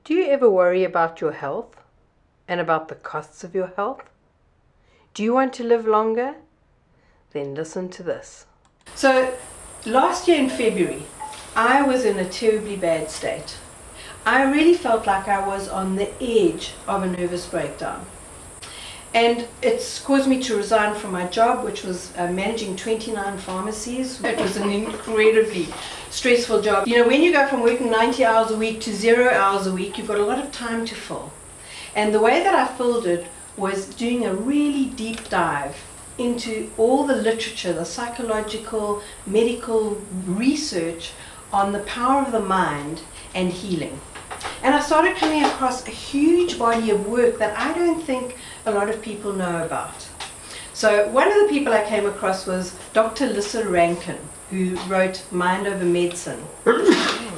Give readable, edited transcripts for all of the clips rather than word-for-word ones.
Do you ever worry about your health and about the costs of your health? Do you want to live longer? Then listen to this. So, last year in February, I was in a terribly bad state. I really felt like I was on the edge of a nervous breakdown. And it's caused me to resign from my job, which was managing 29 pharmacies. It was an incredibly stressful job. You know, when you go from working 90 hours a week to 0 hours a week, you've got a lot of time to fill. And the way that I filled it was doing a really deep dive into all the literature, the psychological, medical research on the power of the mind and healing. And I started coming across a huge body of work that I don't think a lot of people know about. So one of the people I came across was Dr. Lissa Rankin, who wrote Mind Over Medicine.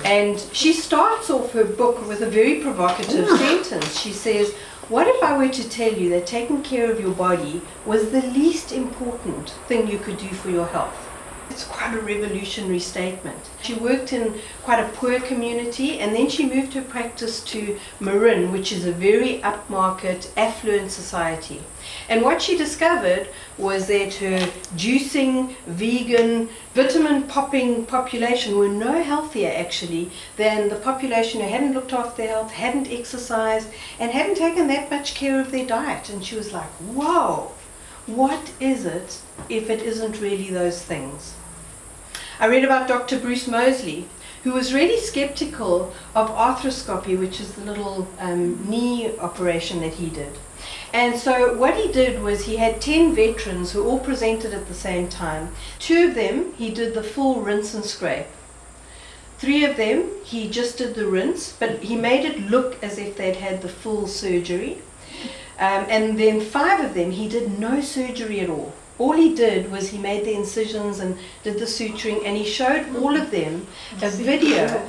And she starts off her book with a very provocative sentence. She says, "What if I were to tell you that taking care of your body was the least important thing you could do for your health?" It's quite a revolutionary statement. She worked in quite a poor community, and then she moved her practice to Marin, which is a very upmarket, affluent society. And what she discovered was that her juicing, vegan, vitamin-popping population were no healthier actually than the population who hadn't looked after their health, hadn't exercised, and hadn't taken that much care of their diet. And she was like, whoa, what is it if it isn't really those things? I read about Dr. Bruce Moseley, who was really skeptical of arthroscopy, which is the little knee operation that he did. And so what he did was he had 10 veterans who all presented at the same time. 2 of them, he did the full rinse and scrape. 3 of them, he just did the rinse, but he made it look as if they'd had the full surgery. And then 5 of them, he did no surgery at all. All he did was he made the incisions and did the suturing, and he showed all of them a video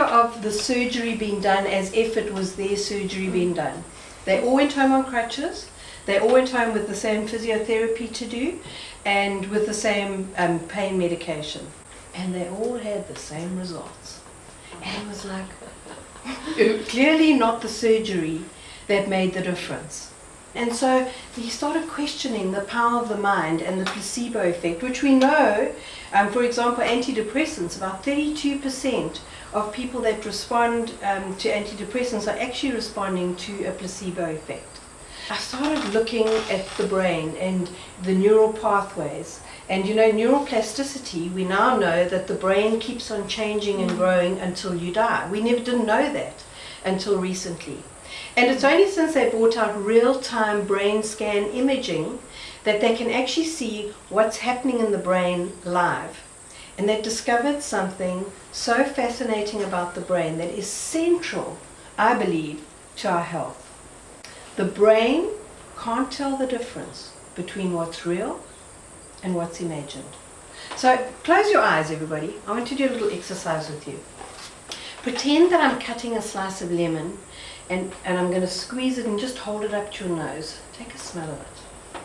of the surgery being done as if it was their surgery being done. They all went home on crutches. They all went home with the same physiotherapy to do and with the same pain medication. And they all had the same results. And it was like, clearly not the surgery that made the difference. And so he started questioning the power of the mind and the placebo effect, which we know, for example, antidepressants, about 32% of people that respond to antidepressants are actually responding to a placebo effect. I started looking at the brain and the neural pathways. And you know, neuroplasticity, we now know that the brain keeps on changing and growing until you die. We never didn't know that until recently. And it's only since they brought out real-time brain scan imaging that they can actually see what's happening in the brain live. And they've discovered something so fascinating about the brain that is central, I believe, to our health. The brain can't tell the difference between what's real and what's imagined. So close your eyes, everybody. I want to do a little exercise with you. Pretend that I'm cutting a slice of lemon, and I'm going to squeeze it and just hold it up to your nose. Take a smell of it.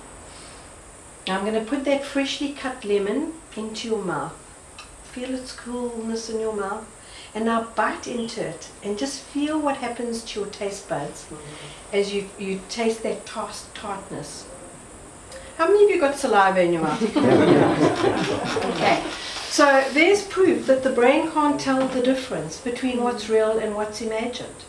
Now I'm going to put that freshly cut lemon into your mouth. Feel its coolness in your mouth. And now bite into it and just feel what happens to your taste buds as you taste that tartness. How many of you got saliva in your mouth? Okay. So there's proof that the brain can't tell the difference between what's real and what's imagined.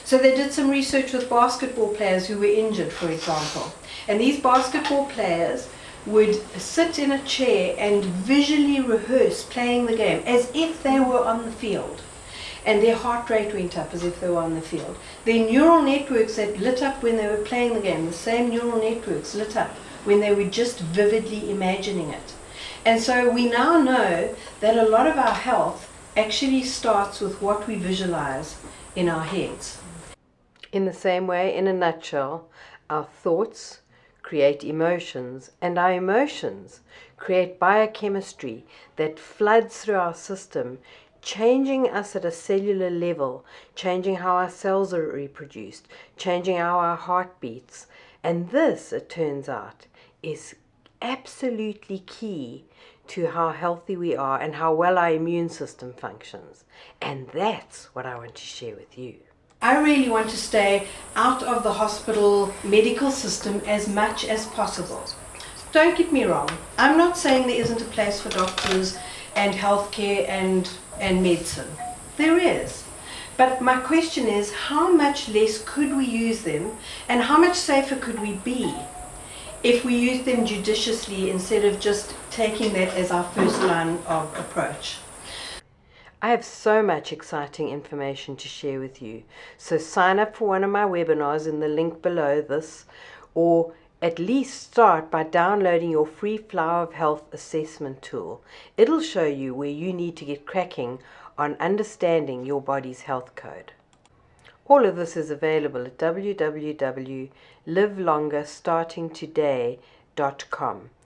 So they did some research with basketball players who were injured, for example. And these basketball players would sit in a chair and visually rehearse playing the game as if they were on the field. And their heart rate went up as if they were on the field. Their neural networks that lit up when they were playing the game, the same neural networks lit up when they were just vividly imagining it. And so we now know that a lot of our health actually starts with what we visualize in our heads. In the same way, in a nutshell, our thoughts create emotions, and our emotions create biochemistry that floods through our system, changing us at a cellular level, changing how our cells are reproduced, changing how our heart beats. And this, it turns out, is absolutely key to how healthy we are and how well our immune system functions. And that's what I want to share with you. I really want to stay out of the hospital medical system as much as possible. Don't get me wrong, I'm not saying there isn't a place for doctors and healthcare and medicine. There is. But my question is, how much less could we use them, and how much safer could we be if we use them judiciously instead of just taking that as our first line of approach? I have so much exciting information to share with you. So sign up for one of my webinars in the link below this, or at least start by downloading your free Flower of Health assessment tool. It'll show you where you need to get cracking on understanding your body's health code. All of this is available at www.livelongerstartingtoday.com.